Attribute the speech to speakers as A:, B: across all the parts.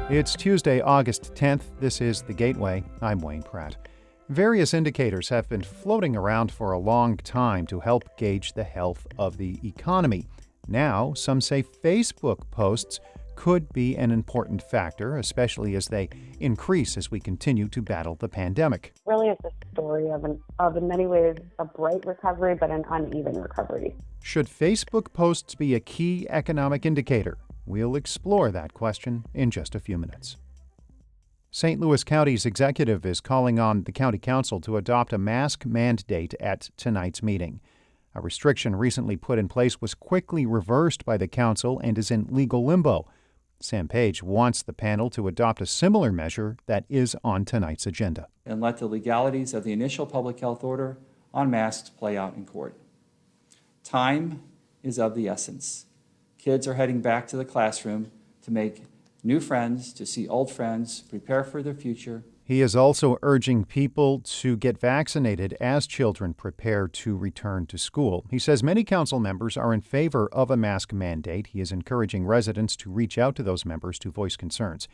A: It's Tuesday, August 10th. This is The Gateway. I'm Wayne Pratt. Various indicators have been floating around for a long time to help gauge the health of the economy. Now, some say Facebook posts could be an important factor, especially as they increase as we continue to battle the pandemic.
B: Really, it's a story of in many ways, a bright recovery, but an uneven recovery.
A: Should Facebook posts be a key economic indicator? We'll explore that question in just a few minutes. St. Louis County's executive is calling on the county council to adopt a mask mandate at tonight's meeting. A restriction recently put in place was quickly reversed by the council and is in legal limbo. Sam Page wants the panel to adopt a similar measure that is on tonight's agenda.
C: And let the legalities of the initial public health order on masks play out in court. Time is of the essence. Kids are heading back to the classroom to make new friends, to see old friends, prepare for their future.
A: He is also urging people to get vaccinated as children prepare to return to school. He says many council members are in favor of a mask mandate. He is encouraging residents to reach out to those members to voice concerns.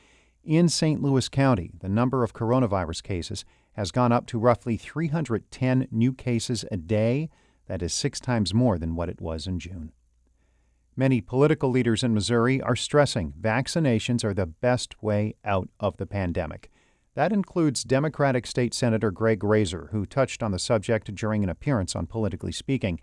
A: In St. Louis County, the number of coronavirus cases has gone up to roughly 310 new cases a day. That is 6 times more than what it was in June. Many political leaders in Missouri are stressing vaccinations are the best way out of the pandemic. That includes Democratic State Senator Greg Razor, who touched on the subject during an appearance on Politically Speaking.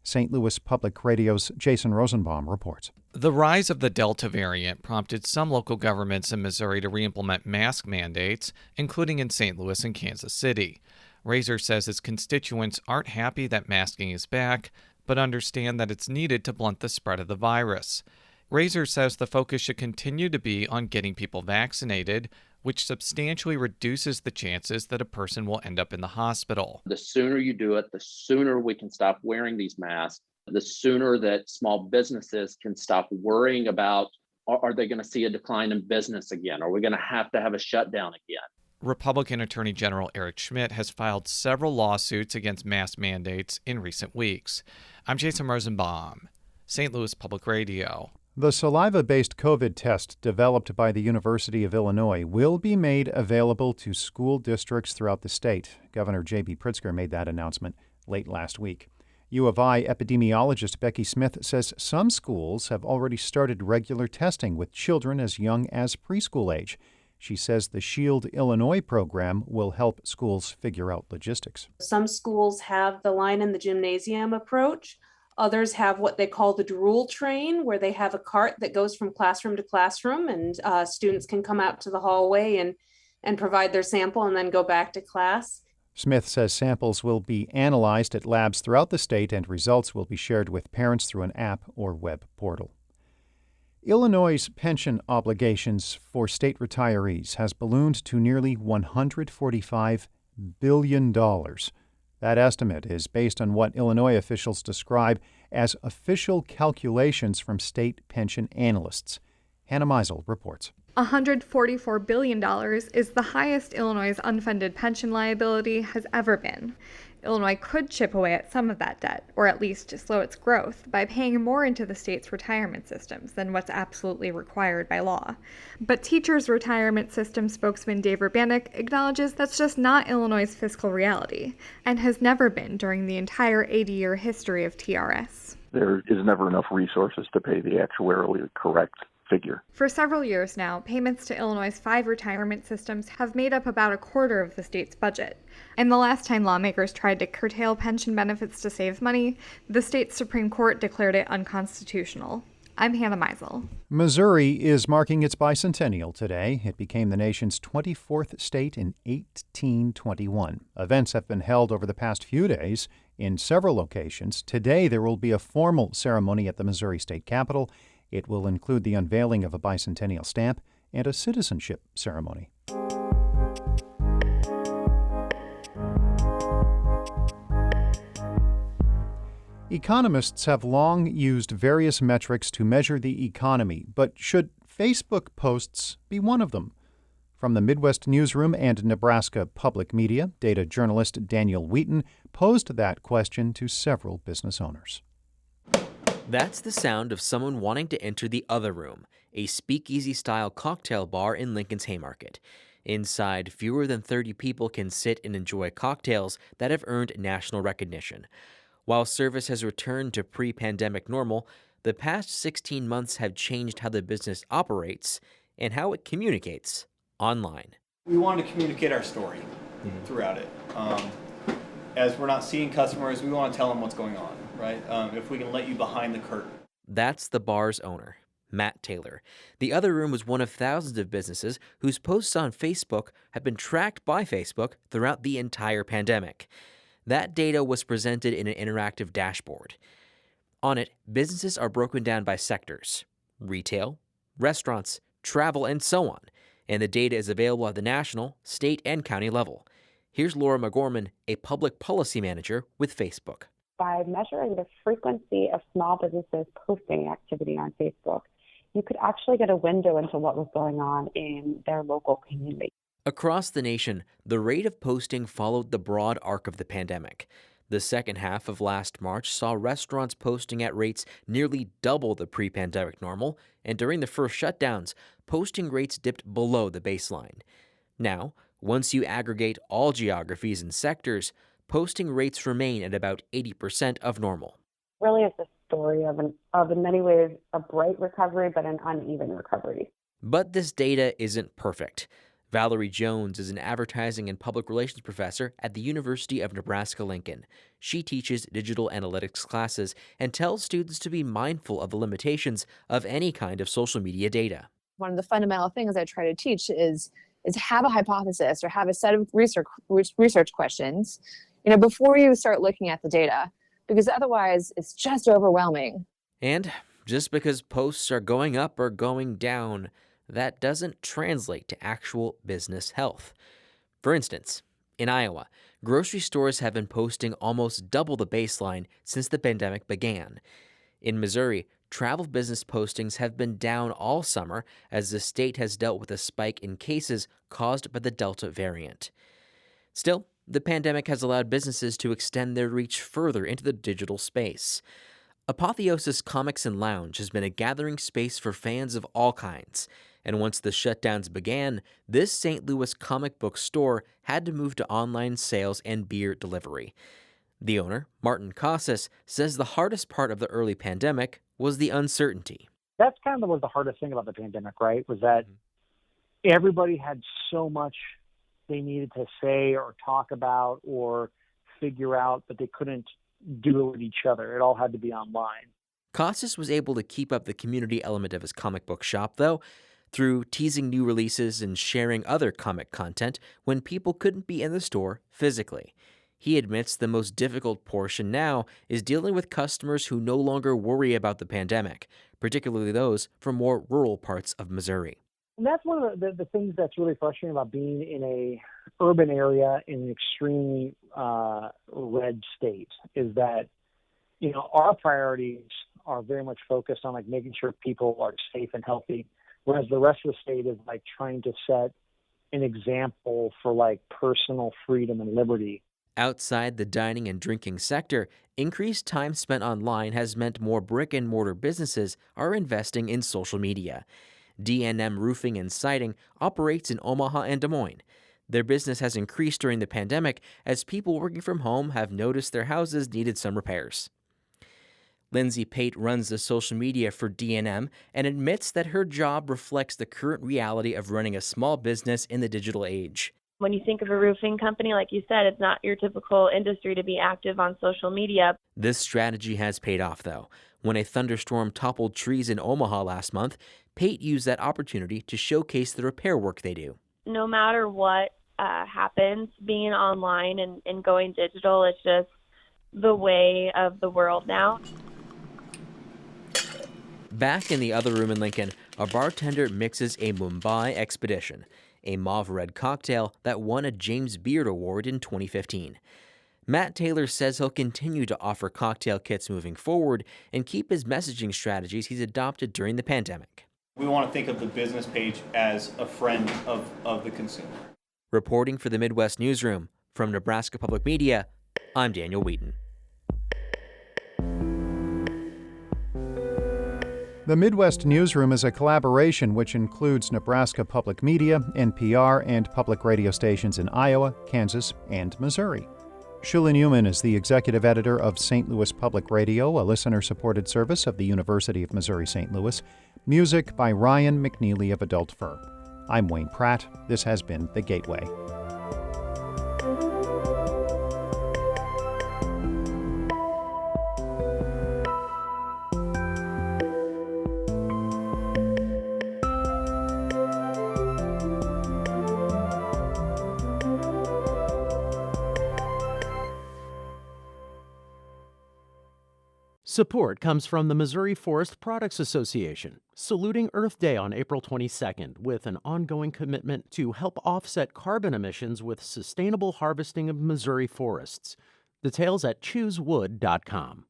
A: St. Louis Public Radio's Jason Rosenbaum reports.
D: The rise of the Delta variant prompted some local governments in Missouri to reimplement mask mandates, including in St. Louis and Kansas City. Razor says his constituents aren't happy that masking is back, but understand that it's needed to blunt the spread of the virus. Razor says the focus should continue to be on getting people vaccinated, which substantially reduces the chances that a person will end up in the hospital.
E: The sooner you do it, the sooner we can stop wearing these masks, the sooner that small businesses can stop worrying about, are they going to see a decline in business again? Are we going to have a shutdown again?
D: Republican Attorney General Eric Schmidt has filed several lawsuits against mask mandates in recent weeks. I'm Jason Rosenbaum, St. Louis Public Radio.
A: The saliva-based COVID test developed by the University of Illinois will be made available to school districts throughout the state. Governor J.B. Pritzker made that announcement late last week. U of I epidemiologist Becky Smith says some schools have already started regular testing with children as young as preschool age. She says the Shield Illinois program will help schools figure out logistics.
F: Some schools have the line in the gymnasium approach. Others have what they call the drool train, where they have a cart that goes from classroom to classroom, and students can come out to the hallway and provide their sample and then go back to class.
A: Smith says samples will be analyzed at labs throughout the state and results will be shared with parents through an app or web portal. Illinois' pension obligations for state retirees has ballooned to nearly $145 billion. That estimate is based on what Illinois officials describe as official calculations from state pension analysts. Hannah Meisel reports.
G: $144 billion is the highest Illinois' unfunded pension liability has ever been. Illinois could chip away at some of that debt, or at least slow its growth, by paying more into the state's retirement systems than what's absolutely required by law. But Teachers' Retirement System spokesman Dave Urbanek acknowledges that's just not Illinois' fiscal reality, and has never been during the entire 80-year history of TRS.
H: There is never enough resources to pay the actuarially correct figure.
G: For several years now, payments to Illinois' 5 retirement systems have made up about a quarter of the state's budget. And the last time lawmakers tried to curtail pension benefits to save money, the state's Supreme Court declared it unconstitutional. I'm Hannah Meisel.
A: Missouri is marking its bicentennial today. It became the nation's 24th state in 1821. Events have been held over the past few days in several locations. Today, there will be a formal ceremony at the Missouri State Capitol. It will include the unveiling of a bicentennial stamp and a citizenship ceremony. Economists have long used various metrics to measure the economy, but should Facebook posts be one of them? From the Midwest Newsroom and Nebraska Public Media, data journalist Daniel Wheaton posed that question to several business owners.
I: That's the sound of someone wanting to enter the other room, a speakeasy-style cocktail bar in Lincoln's Haymarket. Inside, fewer than 30 people can sit and enjoy cocktails that have earned national recognition. While service has returned to pre-pandemic normal, the past 16 months have changed how the business operates and how it communicates online.
J: We wanted to communicate our story throughout it. As we're not seeing customers, we want to tell them what's going on, right? If we can let you behind the curtain.
I: That's the bar's owner, Matt Taylor. The other room was one of thousands of businesses whose posts on Facebook have been tracked by Facebook throughout the entire pandemic. That data was presented in an interactive dashboard. On it, businesses are broken down by sectors: retail, restaurants, travel, and so on. And the data is available at the national, state, and county level. Here's Laura McGorman, a public policy manager with Facebook.
B: By measuring the frequency of small businesses posting activity on Facebook, you could actually get a window into what was going on in their local community.
I: Across the nation, the rate of posting followed the broad arc of the pandemic. The second half of last March saw restaurants posting at rates nearly double the pre-pandemic normal, and during the first shutdowns, posting rates dipped below the baseline. Now, once you aggregate all geographies and sectors, posting rates remain at about 80% of normal.
B: Really, it's a story of in many ways, a bright recovery, but an uneven recovery.
I: But this data isn't perfect. Valerie Jones is an advertising and public relations professor at the University of Nebraska-Lincoln. She teaches digital analytics classes and tells students to be mindful of the limitations of any kind of social media data.
K: One of the fundamental things I try to teach is have a hypothesis or have a set of research questions, before you start looking at the data, because otherwise it's just overwhelming.
I: And just because posts are going up or going down, that doesn't translate to actual business health. For instance, in Iowa, grocery stores have been posting almost double the baseline since the pandemic began. In Missouri, travel business postings have been down all summer as the state has dealt with a spike in cases caused by the Delta variant. Still, the pandemic has allowed businesses to extend their reach further into the digital space. Apotheosis Comics and Lounge has been a gathering space for fans of all kinds. And once the shutdowns began, this St. Louis comic book store had to move to online sales and beer delivery. The owner, Martin Casas, says the hardest part of the early pandemic was the uncertainty.
L: That's kind of was the hardest thing about the pandemic, right? Was that everybody had so much they needed to say or talk about or figure out, but they couldn't do it with each other. It all had to be online.
I: Casas was able to keep up the community element of his comic book shop, though, through teasing new releases and sharing other comic content when people couldn't be in the store physically. He admits the most difficult portion now is dealing with customers who no longer worry about the pandemic, particularly those from more rural parts of Missouri.
L: And that's one of the things that's really frustrating about being in a urban area in an extremely red state is that, our priorities are very much focused on making sure people are safe and healthy. Whereas the rest of the state is trying to set an example for personal freedom and liberty.
I: Outside the dining and drinking sector, increased time spent online has meant more brick and mortar businesses are investing in social media. D&M Roofing and Siding operates in Omaha and Des Moines. Their business has increased during the pandemic as people working from home have noticed their houses needed some repairs. Lindsay Pate runs the social media for D&M and admits that her job reflects the current reality of running a small business in the digital age.
M: When you think of a roofing company, like you said, it's not your typical industry to be active on social media.
I: This strategy has paid off, though. When a thunderstorm toppled trees in Omaha last month, Pate used that opportunity to showcase the repair work they do.
M: No matter what happens, being online and going digital is just the way of the world now.
I: Back in the other room in Lincoln, a bartender mixes a Mumbai Expedition, a mauve-red cocktail that won a James Beard Award in 2015. Matt Taylor says he'll continue to offer cocktail kits moving forward and keep his messaging strategies he's adopted during the pandemic.
J: We want to think of the business page as a friend of the consumer.
I: Reporting for the Midwest Newsroom, from Nebraska Public Media, I'm Daniel Wheaton.
A: The Midwest Newsroom is a collaboration which includes Nebraska Public Media, NPR, and public radio stations in Iowa, Kansas, and Missouri. Shula Newman is the executive editor of St. Louis Public Radio, a listener-supported service of the University of Missouri-St. Louis. Music by Ryan McNeely of Adult Fur. I'm Wayne Pratt. This has been The Gateway.
N: Support comes from the Missouri Forest Products Association, saluting Earth Day on April 22nd with an ongoing commitment to help offset carbon emissions with sustainable harvesting of Missouri forests. Details at choosewood.com.